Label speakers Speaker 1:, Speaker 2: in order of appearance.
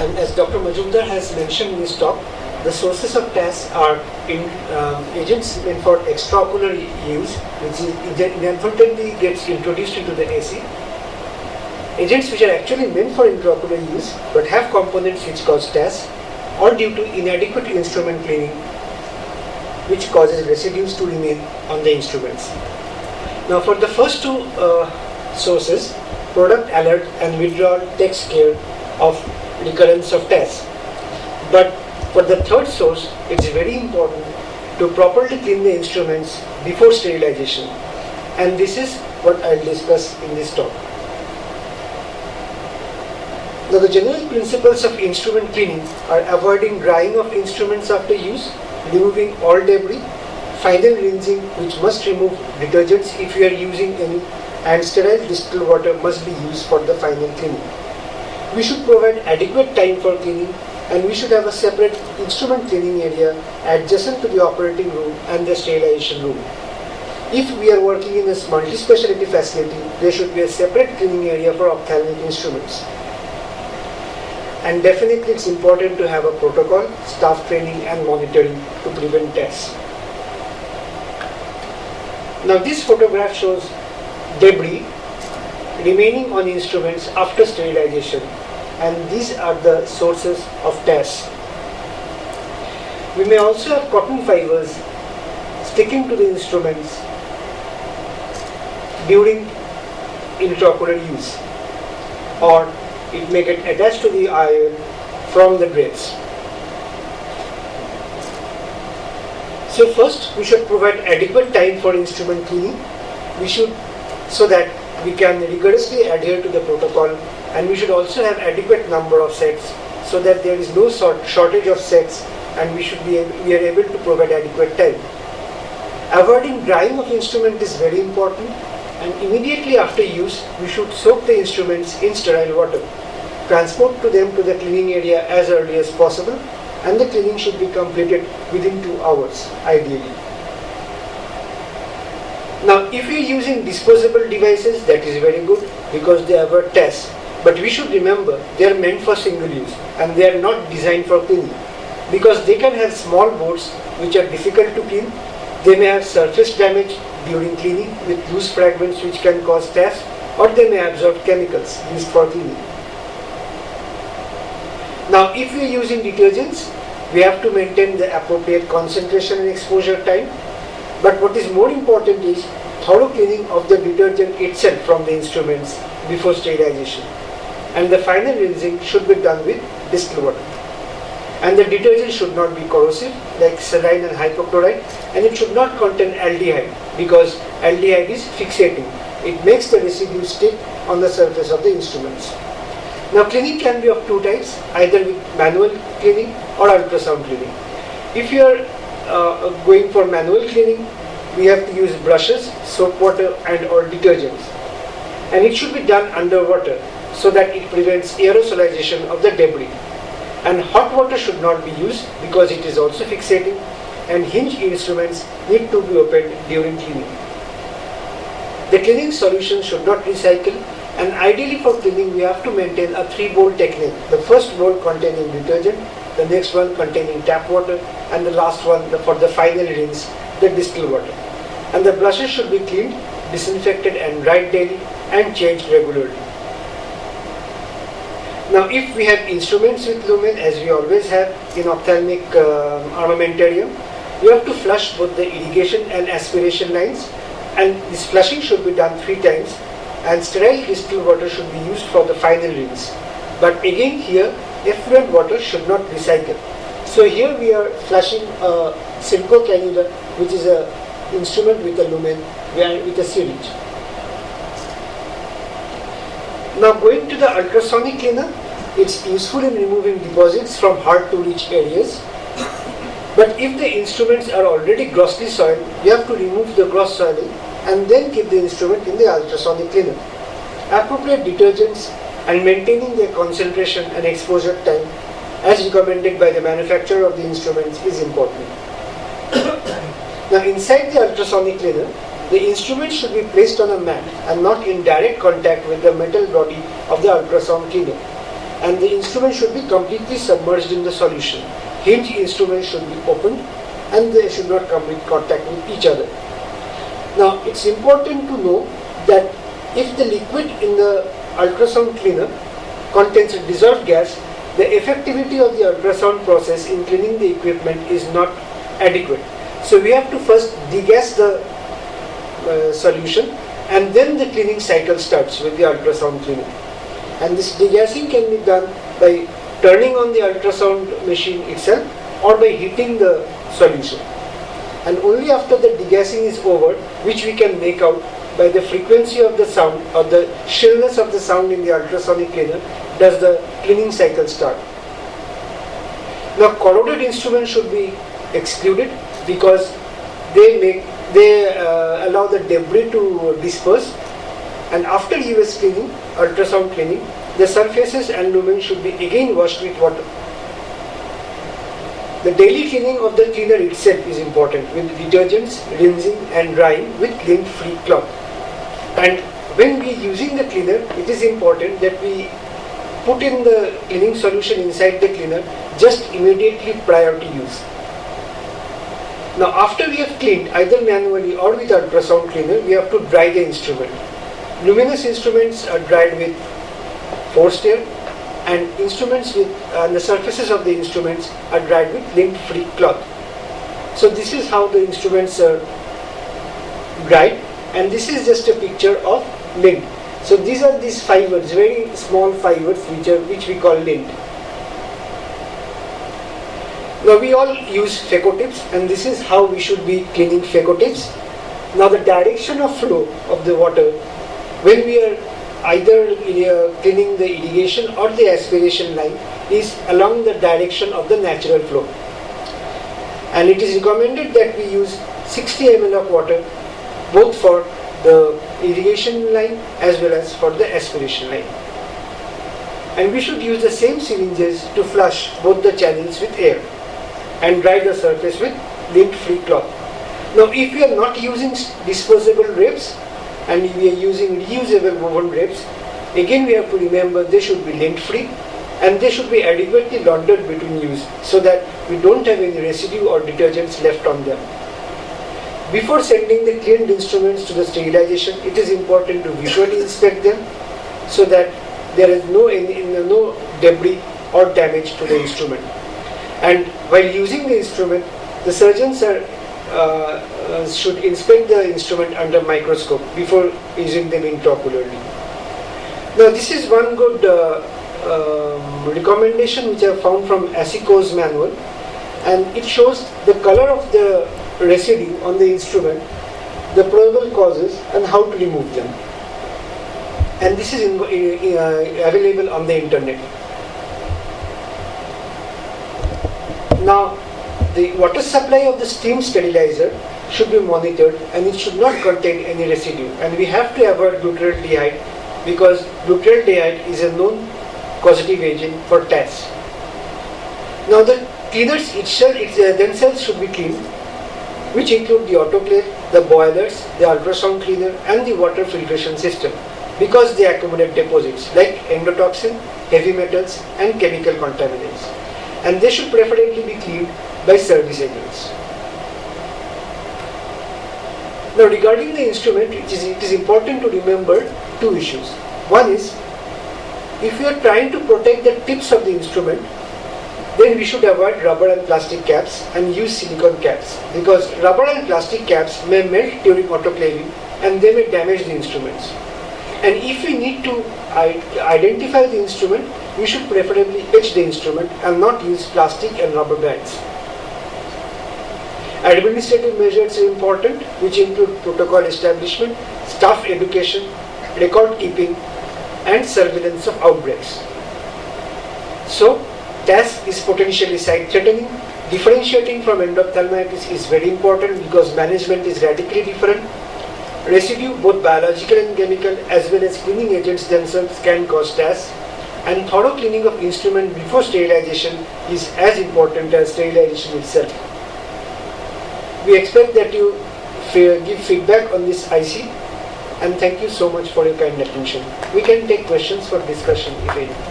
Speaker 1: And as Dr. Majumdar has mentioned in his talk, the sources of TAS are agents meant for extraocular use, which inadvertently gets introduced into the AC. Agents which are actually meant for intraocular use but have components which cause TAS, or due to inadequate instrument cleaning, which causes residues to remain on the instruments. Now for the first two sources, product alert and withdrawal takes care of recurrence of TAS. But for the third source, it's very important to properly clean the instruments before sterilization. And this is what I'll discuss in this talk. Now the general principles of instrument cleaning are avoiding drying of instruments after use, removing all debris, final rinsing, which must remove detergents if you are using any, and sterile distilled water must be used for the final cleaning. We should provide adequate time for cleaning, and we should have a separate instrument cleaning area adjacent to the operating room and the sterilization room. If we are working in a multi-specialty facility, there should be a separate cleaning area for ophthalmic instruments. And definitely it's important to have a protocol, staff training and monitoring to prevent TAS. Now this photograph shows debris remaining on instruments after sterilization, and these are the sources of TAS. We may also have cotton fibers sticking to the instruments during intraocular use, or it may get attached to the eye from the drapes. So first, we should provide adequate time for instrument cleaning. So that we can rigorously adhere to the protocol, and we should also have adequate number of sets so that there is no shortage of sets, and we are able to provide adequate time. Avoiding drying of instrument is very important, and immediately after use, we should soak the instruments in sterile water, transport them to the cleaning area as early as possible, and the cleaning should be completed within 2 hours, ideally. Now, if we are using disposable devices, that is very good because they avert TAS. But we should remember they are meant for single use and they are not designed for cleaning, because they can have small boards which are difficult to clean. They may have surface damage during cleaning with loose fragments which can cause TAS, or they may absorb chemicals used for cleaning. Now, if we are using detergents, we have to maintain the appropriate concentration and exposure time. But what is more important is thorough cleaning of the detergent itself from the instruments before sterilization. And the final rinsing should be done with distilled water. And the detergent should not be corrosive like saline and hypochlorite, and it should not contain aldehyde because aldehyde is fixating. It makes the residue stick on the surface of the instruments. Now cleaning can be of two types, either with manual cleaning or ultrasound cleaning. If you are going for manual cleaning, we have to use brushes, soap water and or detergents. And it should be done under water so that it prevents aerosolization of the debris. And hot water should not be used because it is also fixating, and hinge instruments need to be opened during cleaning. The cleaning solution should not recycle, and ideally for cleaning we have to maintain a 3-bowl technique. The first bowl containing detergent, the next one containing tap water, and the last one for the final rinse, the distilled water. And the brushes should be cleaned, disinfected and dried daily and changed regularly. Now if we have instruments with lumen, as we always have in ophthalmic armamentarium, we have to flush both the irrigation and aspiration lines, and this flushing should be done 3 times, and sterile distilled water should be used for the final rinse. But again here, effluent water should not recycle. So here we are flushing a Silco cannula, which is an instrument with a lumen with a syringe. Now going to the ultrasonic cleaner, it's useful in removing deposits from hard to reach areas. But if the instruments are already grossly soiled, we have to remove the gross soiling and then keep the instrument in the ultrasonic cleaner. Appropriate detergents and maintaining their concentration and exposure time as recommended by the manufacturer of the instruments is important. Now inside the ultrasonic cleaner, the instrument should be placed on a mat and not in direct contact with the metal body of the ultrasound cleaner. and the instrument should be completely submerged in the solution. Hinge instruments should be opened and they should not come in contact with each other. Now it's important to know that if the liquid in the ultrasound cleaner contains a dissolved gas, the effectivity of the ultrasound process in cleaning the equipment is not adequate. So we have to first degas the solution, and then the cleaning cycle starts with the ultrasound cleaner. And this degassing can be done by turning on the ultrasound machine itself or by heating the solution. And only after the degassing is over, which we can make out by the frequency of the sound or the shrillness of the sound in the ultrasonic cleaner, does the cleaning cycle start. Now corroded instruments should be excluded because they allow the debris to disperse, and after US cleaning, ultrasound cleaning, the surfaces and lumen should be again washed with water. The daily cleaning of the cleaner itself is important, with detergents, rinsing and drying with lint-free cloth. And when we are using the cleaner, it is important that we put in the cleaning solution inside the cleaner just immediately prior to use. Now after we have cleaned either manually or with ultrasound cleaner, we have to dry the instrument. Luminous instruments are dried with forced air, and instruments with the surfaces of the instruments are dried with lint-free cloth. So this is how the instruments are dried, and this is just a picture of lint. So these are these fibers, very small fibers which we call lint. Now we all use phaco tips, and this is how we should be cleaning phaco tips. Now the direction of flow of the water when we are either cleaning the irrigation or the aspiration line is along the direction of the natural flow. And it is recommended that we use 60 ml of water both for the irrigation line as well as for the aspiration line. And we should use the same syringes to flush both the channels with air and dry the surface with lint-free cloth. Now if we are not using disposable drapes and we are using reusable woven drapes, again we have to remember they should be lint-free and they should be adequately laundered between use so that we don't have any residue or detergents left on them. Before sending the cleaned instruments to the sterilization, it is important to visually inspect them so that there is no debris or damage to the instrument. And while using the instrument, the surgeons should inspect the instrument under microscope before using them intraocularly. Now this is one good recommendation which I have found from ASICO's manual, and it shows the color of the residue on the instrument, the probable causes and how to remove them. And this is available on the internet. Now, the water supply of the steam sterilizer should be monitored and it should not contain any residue. And we have to avoid glutaraldehyde because glutaraldehyde is a known causative agent for TAS. Now, the cleaners themselves should be cleaned, which include the autoclave, the boilers, the ultrasound cleaner and the water filtration system, because they accumulate deposits like endotoxin, heavy metals and chemical contaminants, and they should preferably be cleaned by service agents. Now regarding the instrument, it is important to remember two issues. One is, if we are trying to protect the tips of the instrument, then we should avoid rubber and plastic caps and use silicone caps, because rubber and plastic caps may melt during autoclaving and they may damage the instruments. And if we need to identify the instrument, we should preferably etch the instrument and not use plastic and rubber bands. Administrative measures are important, which include protocol establishment, staff education, record keeping and surveillance of outbreaks. So, TAS is potentially site-threatening. Differentiating from endophthalmitis is very important because management is radically different. Residue, both biological and chemical, as well as cleaning agents themselves can cause TAS. And thorough cleaning of instrument before sterilization is as important as sterilization itself. We expect that you give feedback on this IC, and thank you so much for your kind attention. We can take questions for discussion if any.